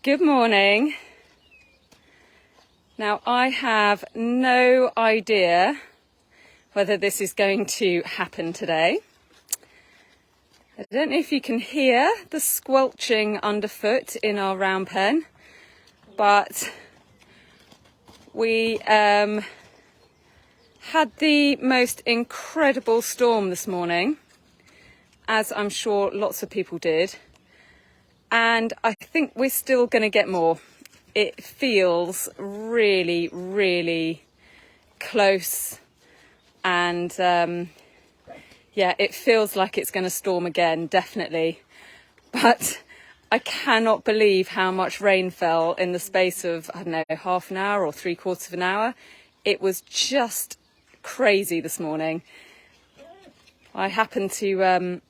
Good morning. Now, I have no idea whether this is going to happen today. I don't know if you can hear the squelching underfoot in our round pen, but we had the most incredible storm this morning, as I'm sure lots of people did. And I think we're still going to get more. It feels really, really close. And yeah, it feels like it's going to storm again, definitely. But I cannot believe how much rain fell in the space of, I don't know, half an hour or 3/4 of an hour. It was just crazy this morning. I happened to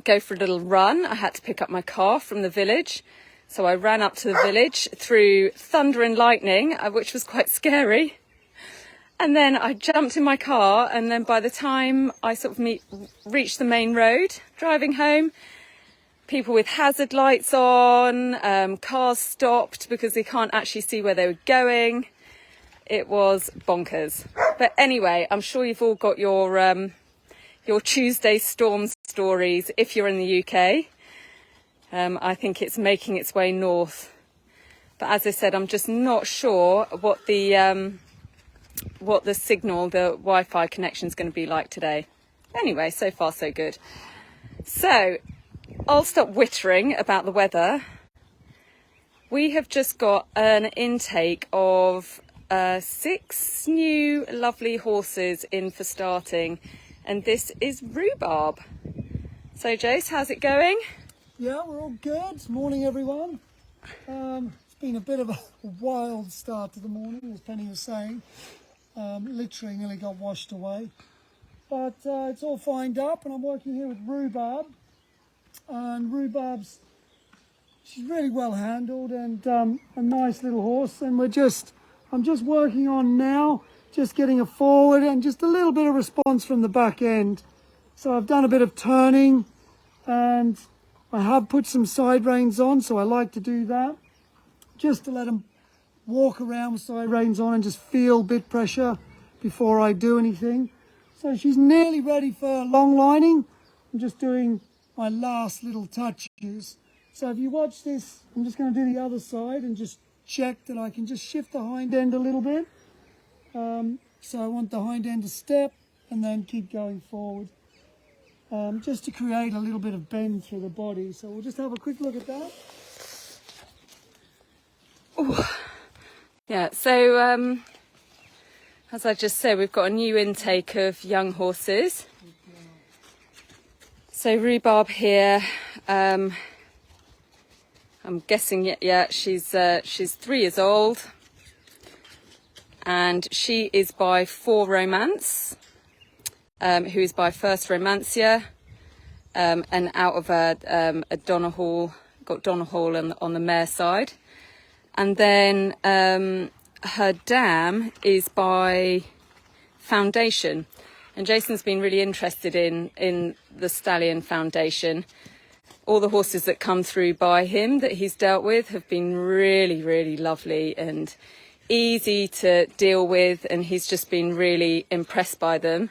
go for a little run. I had to pick up my car from the village. So I ran up to the village through thunder and lightning, which was quite scary. And then I jumped in my car, and then by the time I sort of reached the main road, driving home, people with hazard lights on, cars stopped because they can't actually see where they were going. It was bonkers. But anyway, I'm sure you've all got your Tuesday storm stories if you're in the UK. I think it's making its way north. But as I said, I'm just not sure what the signal, the Wi-Fi connection is going to be like today. Anyway, so far so good. So I'll stop whittering about the weather. We have just got an intake of 6 new lovely horses in for starting. And this is Rhubarb. So, Jace, how's it going? Yeah, we're all good. Morning, everyone. It's been a bit of a wild start to the morning, as Penny was saying. Literally nearly got washed away. But it's all fined up, and I'm working here with Rhubarb. And she's really well handled and a nice little horse. And I'm just working on now, just getting her forward and just a little bit of response from the back end. So I've done a bit of turning and I have put some side reins on, so I like to do that just to let them walk around with side reins on and just feel bit pressure before I do anything. So she's nearly ready for long lining. I'm just doing my last little touches. So if you watch this, I'm just going to do the other side and just check that I can just shift the hind end a little bit. So I want the hind end to step and then keep going forward, just to create a little bit of bend through the body. So we'll just have a quick look at that. Ooh. Yeah, so as I just said, we've got a new intake of young horses. So Rhubarb here, I'm guessing, yeah, she's 3 years old. And she is by 4 Romance, who is by First Romancia, and out of a Donegal, got Donegal on the mare side. And then her dam is by Foundation. And Jason's been really interested in the Stallion Foundation. All the horses that come through by him that he's dealt with have been really, really lovely and easy to deal with, and he's just been really impressed by them.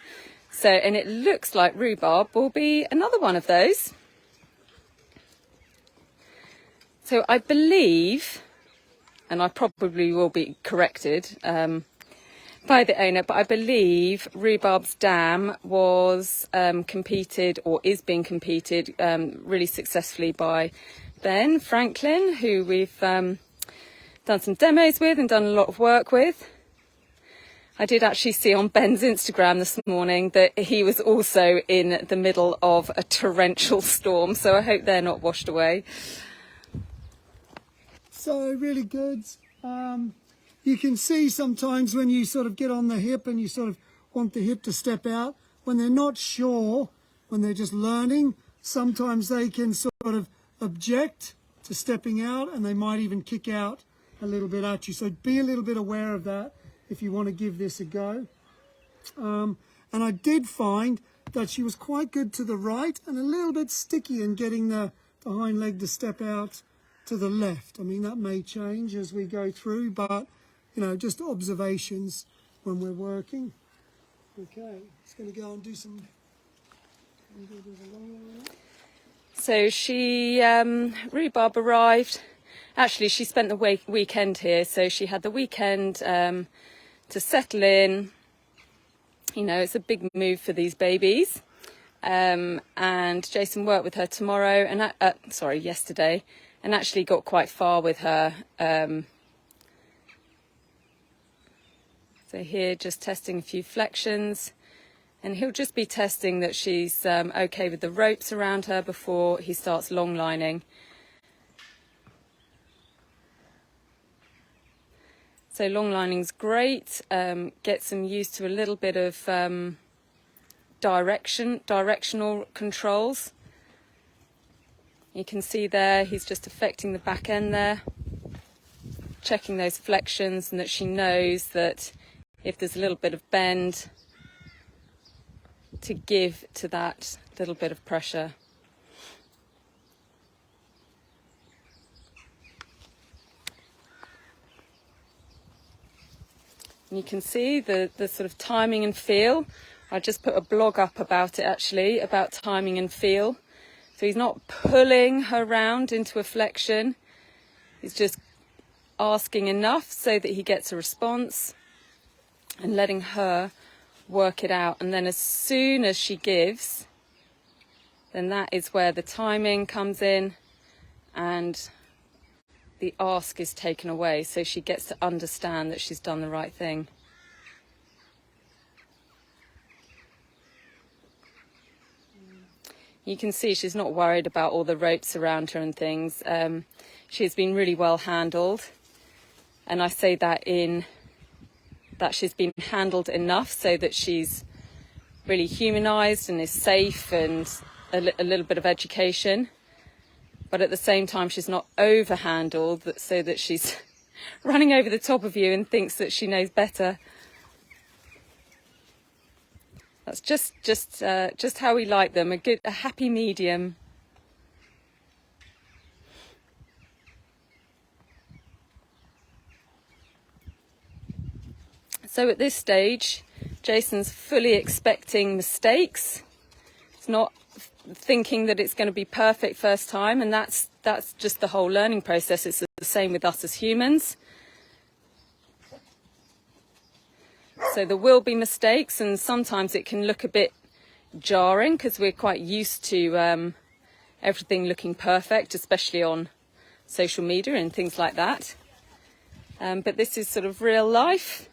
So, and it looks like Rhubarb will be another one of those. So I believe, and I probably will be corrected by the owner, but I believe Rhubarb's dam was competed or is being competed really successfully by Ben Franklin, who we've done some demos with and done a lot of work with. I did actually see on Ben's Instagram this morning that he was also in the middle of a torrential storm, so I hope they're not washed away. So really good. You can see sometimes when you sort of get on the hip and you sort of want the hip to step out, when they're not sure, when they're just learning, sometimes they can sort of object to stepping out and they might even kick out a little bit at you. So be a little bit aware of that if you want to give this a go. And I did find that she was quite good to the right and a little bit sticky in getting the hind leg to step out to the left. I mean, that may change as we go through, but, you know, just observations when we're working. Okay, just going to go and do some... So rhubarb arrived. Actually, she spent the weekend here, so she had the weekend to settle in. You know, it's a big move for these babies. And Jason worked with her yesterday, and actually got quite far with her. So here, just testing a few flexions, and he'll just be testing that she's okay with the ropes around her before he starts long lining. So long lining's great, gets them used to a little bit of directional controls. You can see there, he's just affecting the back end there, checking those flexions, and that she knows that if there's a little bit of bend, to give to that little bit of pressure. And you can see the sort of timing and feel. I just put a blog up about it actually, about timing and feel. So he's not pulling her round into a flexion. He's just asking enough so that he gets a response and letting her work it out. And then as soon as she gives, then that is where the timing comes in and the ask is taken away. So she gets to understand that she's done the right thing. You can see she's not worried about all the ropes around her and things. She's been really well handled. And I say that in that she's been handled enough so that she's really humanised and is safe, and a little bit of education. But at the same time, she's not over-handled so that she's running over the top of you and thinks that she knows better. That's just how we like them, a happy medium. So at this stage, Jason's fully expecting mistakes. It's not thinking that it's going to be perfect first time, and that's just the whole learning process. It's the same with us as humans. So there will be mistakes, and sometimes it can look a bit jarring because we're quite used to everything looking perfect, especially on social media and things like that. But this is sort of real life.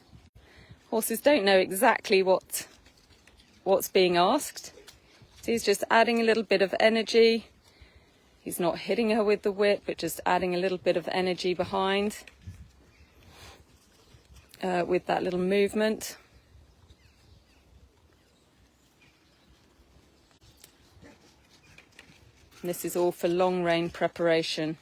Horses don't know exactly what's being asked. So he's just adding a little bit of energy. He's not hitting her with the whip, but just adding a little bit of energy behind with that little movement. And this is all for long rein preparation.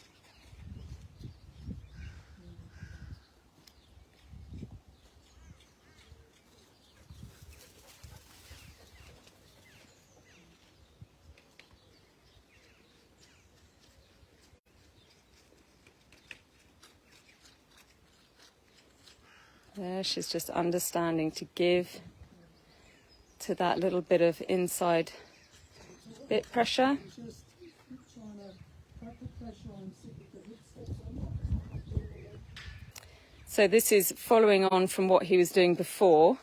There, she's just understanding to give to that little bit of inside bit pressure. So this is following on from what he was doing before.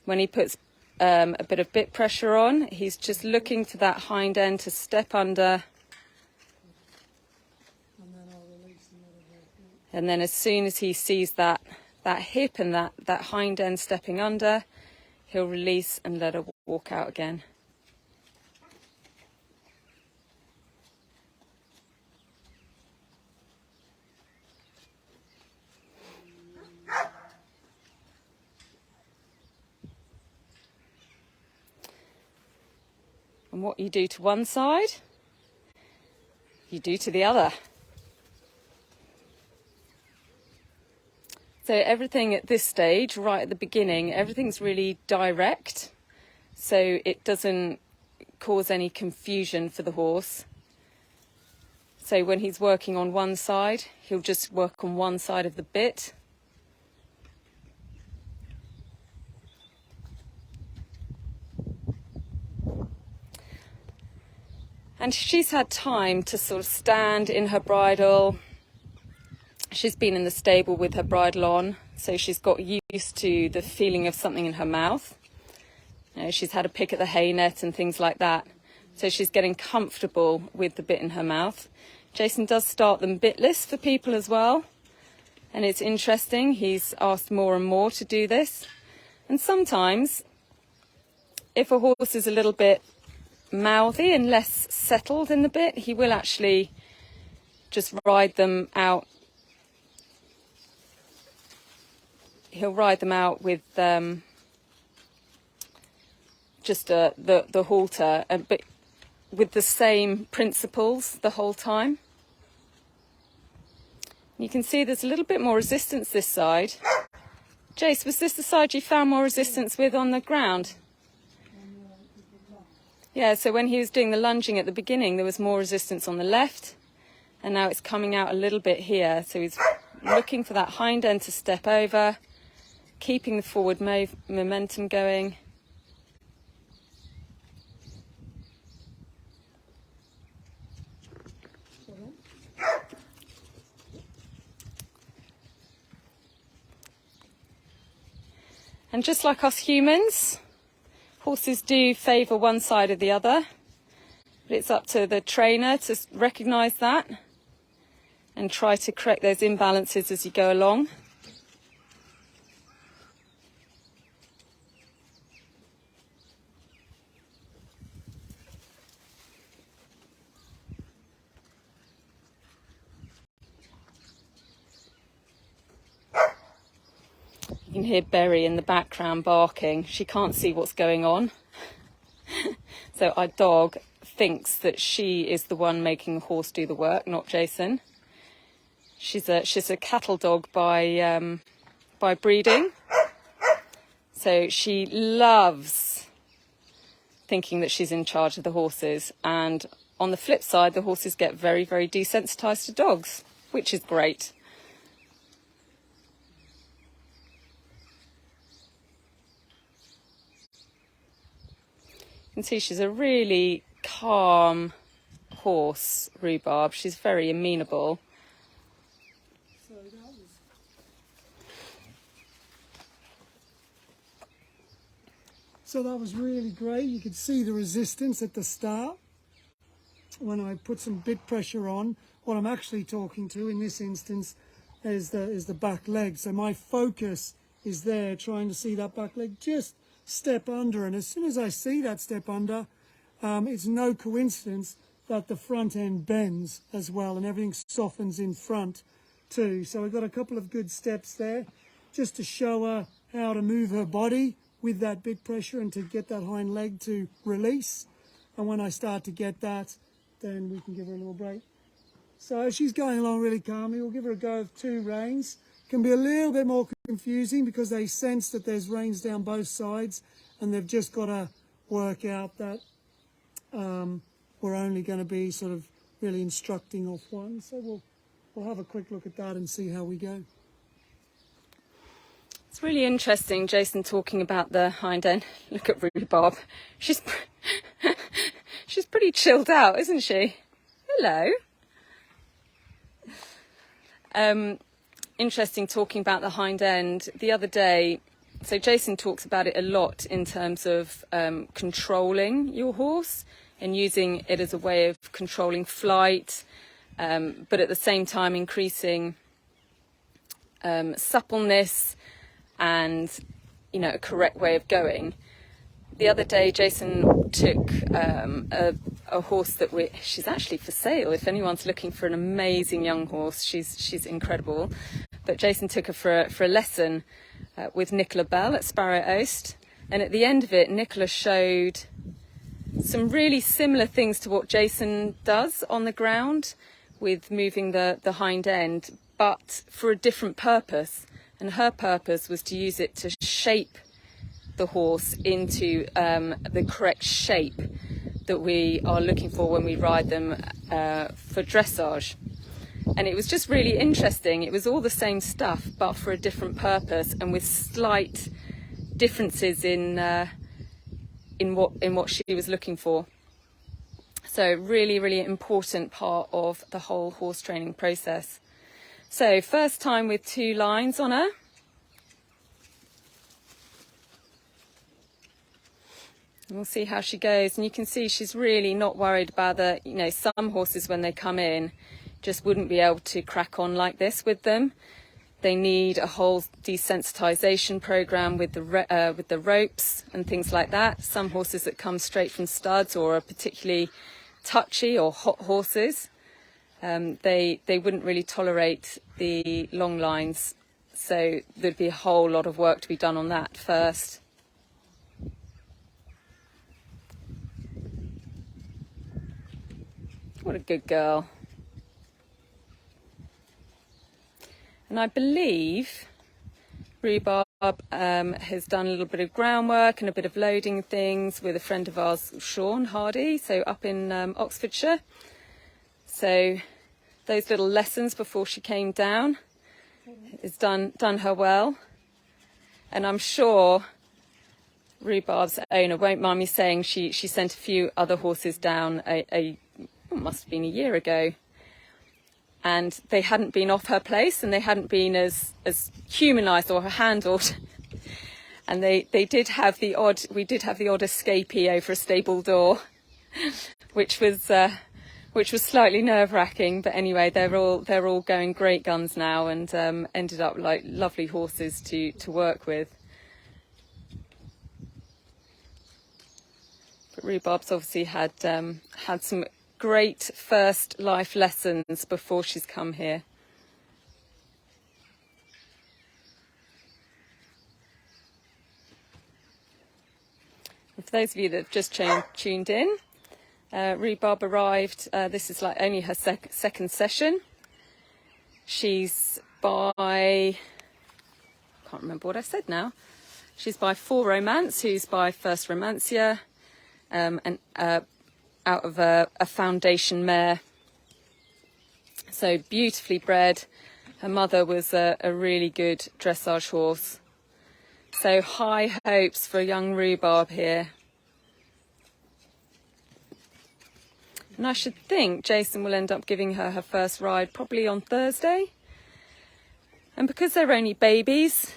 When he puts a bit of bit pressure on, he's just looking for that hind end to step under. And then as soon as he sees that hip and that hind end stepping under, he'll release and let her walk out again. And what you do to one side, you do to the other. So everything at this stage, right at the beginning, everything's really direct, so it doesn't cause any confusion for the horse. So when he's working on one side, he'll just work on one side of the bit. And she's had time to sort of stand in her bridle. She's been in the stable with her bridle on, so she's got used to the feeling of something in her mouth. You know, she's had a pick at the hay net and things like that. So she's getting comfortable with the bit in her mouth. Jason does start them bitless for people as well. And it's interesting, he's asked more and more to do this. And sometimes, if a horse is a little bit mouthy and less settled in the bit, he will actually just ride them out. He'll ride them out with just the halter, but with the same principles the whole time. You can see there's a little bit more resistance this side. Jace, was this the side you found more resistance with on the ground? Yeah, so when he was doing the lunging at the beginning, there was more resistance on the left, and now it's coming out a little bit here. So he's looking for that hind end to step over, keeping the forward momentum going. And just like us humans, horses do favour one side or the other, but it's up to the trainer to recognise that and try to correct those imbalances as you go along. You can hear Berry in the background barking. She can't see what's going on. So our dog thinks that she is the one making the horse do the work, not Jason. She's a cattle dog by breeding. So she loves thinking that she's in charge of the horses. And on the flip side, the horses get very, very desensitized to dogs, which is great. You can see she's a really calm horse, Rhubarb. She's very amenable. So that was really great. You could see the resistance at the start. When I put some bit pressure on, what I'm actually talking to in this instance is the back leg. So my focus is there, trying to see that back leg just step under, and as soon as I see that step under, it's no coincidence that the front end bends as well and everything softens in front too. So I've got a couple of good steps there just to show her how to move her body with that bit pressure and to get that hind leg to release. And when I start to get that, then we can give her a little break. So she's going along really calmly. We'll give her a go of 2 reins. Can be a little bit more confusing because they sense that there's reins down both sides, and they've just got to work out that we're only going to be sort of really instructing off one. So we'll have a quick look at that and see how we go. It's really interesting, Jason, talking about the hind end. Look at Rhubarb. She's pretty chilled out, isn't she? Hello. Interesting talking about the hind end. The other day, so Jason talks about it a lot in terms of controlling your horse and using it as a way of controlling flight, but at the same time increasing suppleness and, you know, a correct way of going. The other day, Jason took a horse that she's actually for sale. If anyone's looking for an amazing young horse, she's incredible. But Jason took her for a lesson with Nicola Bell at Sparrow Oast. And at the end of it, Nicola showed some really similar things to what Jason does on the ground with moving the hind end, but for a different purpose. And her purpose was to use it to shape the horse into the correct shape that we are looking for when we ride them for dressage. And it was just really interesting. It was all the same stuff, but for a different purpose and with slight differences in what she was looking for. So really, really important part of the whole horse training process. So first time with 2 lines on her. We'll see how she goes. And you can see she's really not worried about the, you know, some horses when they come in just wouldn't be able to crack on like this with them. They need a whole desensitization program with the ropes and things like that. Some horses that come straight from studs or are particularly touchy or hot horses, they wouldn't really tolerate the long lines. So there'd be a whole lot of work to be done on that first. What a good girl. And I believe Rhubarb has done a little bit of groundwork and a bit of loading things with a friend of ours, Sean Hardy, so up in Oxfordshire. So those little lessons before she came down has done her well. And I'm sure Rhubarb's owner won't mind me saying she sent a few other horses down it must have been a year ago. And they hadn't been off her place and they hadn't been as humanised or handled. And we did have the odd escapee over a stable door, which was slightly nerve-wracking. But anyway, they're all going great guns now and ended up like lovely horses to work with. But Rhubarb's obviously had some great first life lessons before she's come here. And for those of you that have just tuned in, Rhubarb arrived, this is like only her second session. She's by, I can't remember what I said now, she's by 4 Romance, who's by First Romancia, and out of a foundation mare. So beautifully bred. Her mother was a really good dressage horse. So high hopes for young Rhubarb here. And I should think Jason will end up giving her first ride probably on Thursday. And because they're only babies,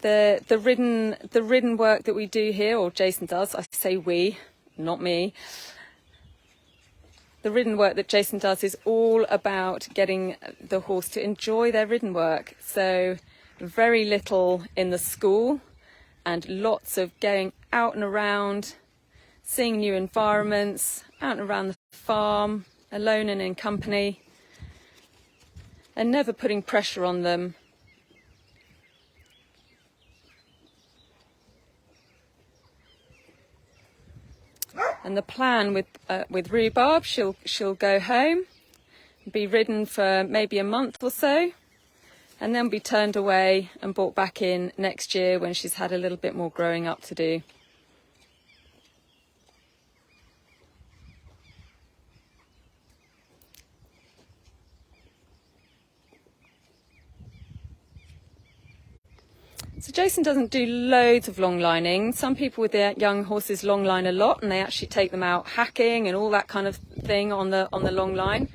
the ridden work that we do here, or Jason does, I say we, not me. The ridden work that Jason does is all about getting the horse to enjoy their ridden work. So very little in the school and lots of going out and around, seeing new environments, out and around the farm, alone and in company, and never putting pressure on them. And the plan with Rhubarb, she'll go home, be ridden for maybe a month or so, and then be turned away and brought back in next year when she's had a little bit more growing up to do. So Jason doesn't do loads of long lining. Some people with their young horses long line a lot and they actually take them out hacking and all that kind of thing on the long line.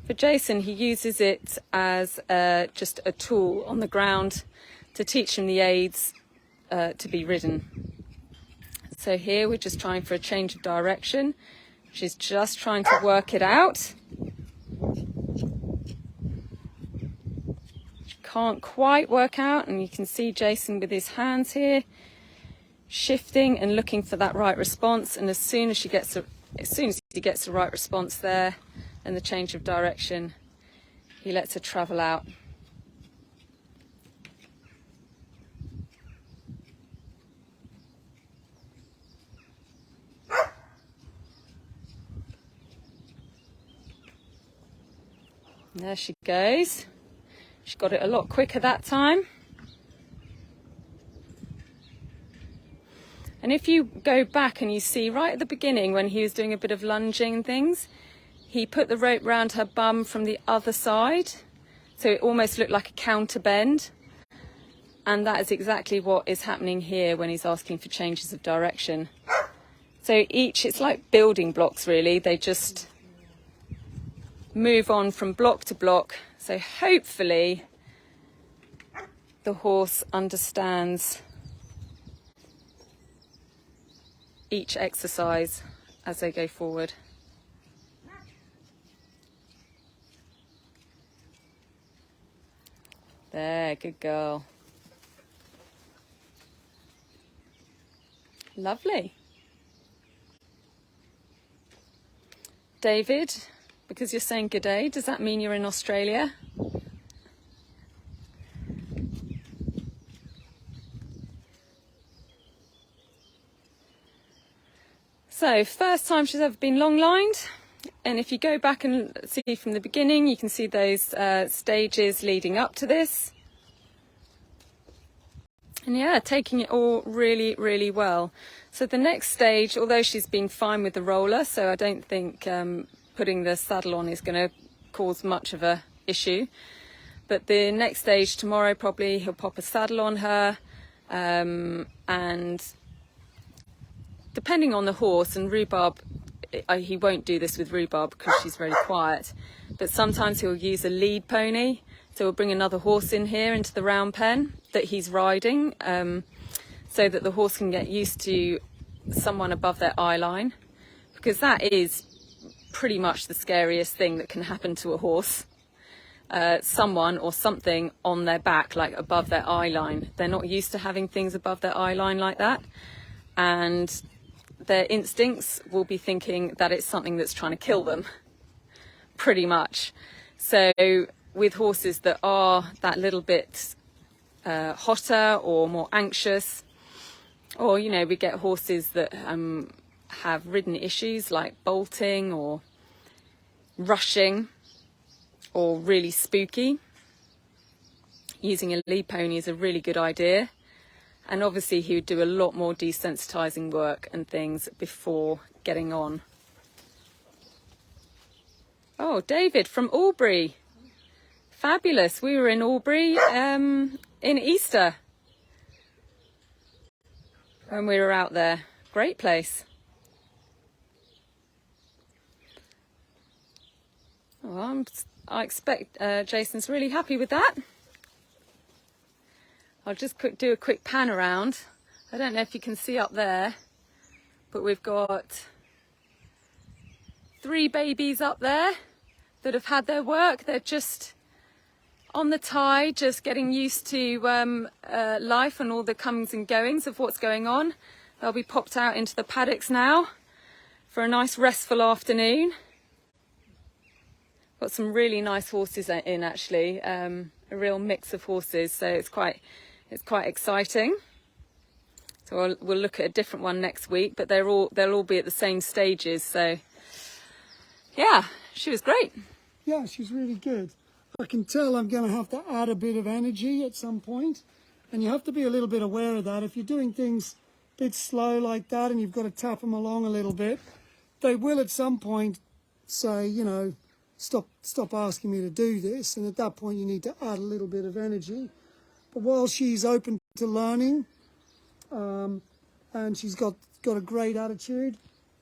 For Jason, he uses it as just a tool on the ground to teach him the aids to be ridden. So here we're just trying for a change of direction. She's just trying to work it out. Can't quite work out, and you can see Jason with his hands here shifting and looking for that right response, and as soon as he gets the right response there and the change of direction, he lets her travel out. And there she goes. She got it a lot quicker that time. And if you go back and you see right at the beginning when he was doing a bit of lunging and things, he put the rope round her bum from the other side, so it almost looked like a counter bend. And that is exactly what is happening here when he's asking for changes of direction. So it's like building blocks really, they just move on from block to block. So hopefully the horse understands each exercise as they go forward. There, good girl. Lovely. David, because you're saying good day, does that mean you're in Australia? So, first time she's ever been long-lined. And if you go back and see from the beginning, you can see those stages leading up to this. And yeah, taking it all really, really well. So the next stage, although she's been fine with the roller, so I don't think putting the saddle on is going to cause much of a issue. But the next stage tomorrow, probably he'll pop a saddle on her, and depending on the horse, and Rhubarb, he won't do this with Rhubarb because she's very quiet, but sometimes he'll use a lead pony. So we'll bring another horse in here into the round pen that he's riding, so that the horse can get used to someone above their eye line, because that is pretty much the scariest thing that can happen to a horse. Someone or something on their back, like above their eye line. They're not used to having things above their eye line like that, and their instincts will be thinking that it's something that's trying to kill them, pretty much. So with horses that are that little bit hotter or more anxious, or we get horses that have ridden issues like bolting or rushing or really spooky, using a lead pony is a really good idea. And obviously he would do a lot more desensitizing work and things before getting on. Oh, David from Albury. Fabulous. We were in Albury in Easter when we were out there. Great place. Well, I expect Jason's really happy with that. I'll just do a quick pan around. I don't know if you can see up there, but we've got 3 babies up there that have had their work. They're just on the tie, just getting used to life and all the comings and goings of what's going on. They'll be popped out into the paddocks now for a nice restful afternoon. Got some really nice horses in actually, a real mix of horses, so it's quite exciting. So we'll look at a different one next week, but they'll all be at the same stages. So yeah, she was great. Yeah, she's really good. I can tell I'm going to have to add a bit of energy at some point, and you have to be a little bit aware of that. If you're doing things a bit slow like that and you've got to tap them along a little bit, they will at some point say, stop asking me to do this, and at that point you need to add a little bit of energy. But while she's open to learning, and she's got a great attitude,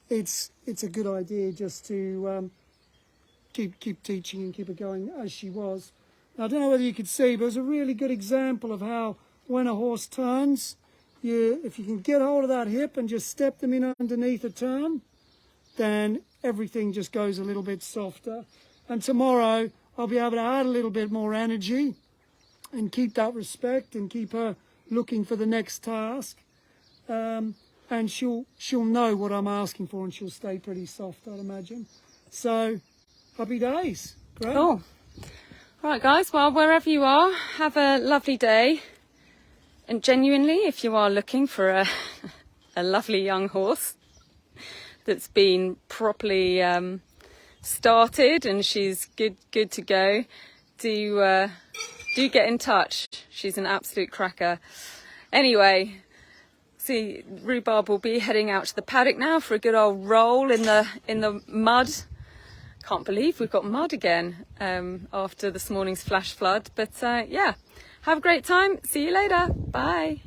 it's a good idea just to keep teaching and keep her going as she was. Now, I don't know whether you could see, but it was a really good example of how when a horse turns, if you can get hold of that hip and just step them in underneath a turn, then everything just goes a little bit softer. And tomorrow I'll be able to add a little bit more energy and keep that respect and keep her looking for the next task. And she'll know what I'm asking for, and she'll stay pretty soft, I'd imagine. So happy days. Great. Cool. Right, guys, well, wherever you are, have a lovely day. And genuinely, if you are looking for a lovely young horse that's been properly started and she's good to go, do get in touch. She's an absolute cracker. Anyway, See, Rhubarb will be heading out to the paddock now for a good old roll in the mud. Can't believe we've got mud again after this morning's flash flood. But yeah, have a great time. See you later. Bye.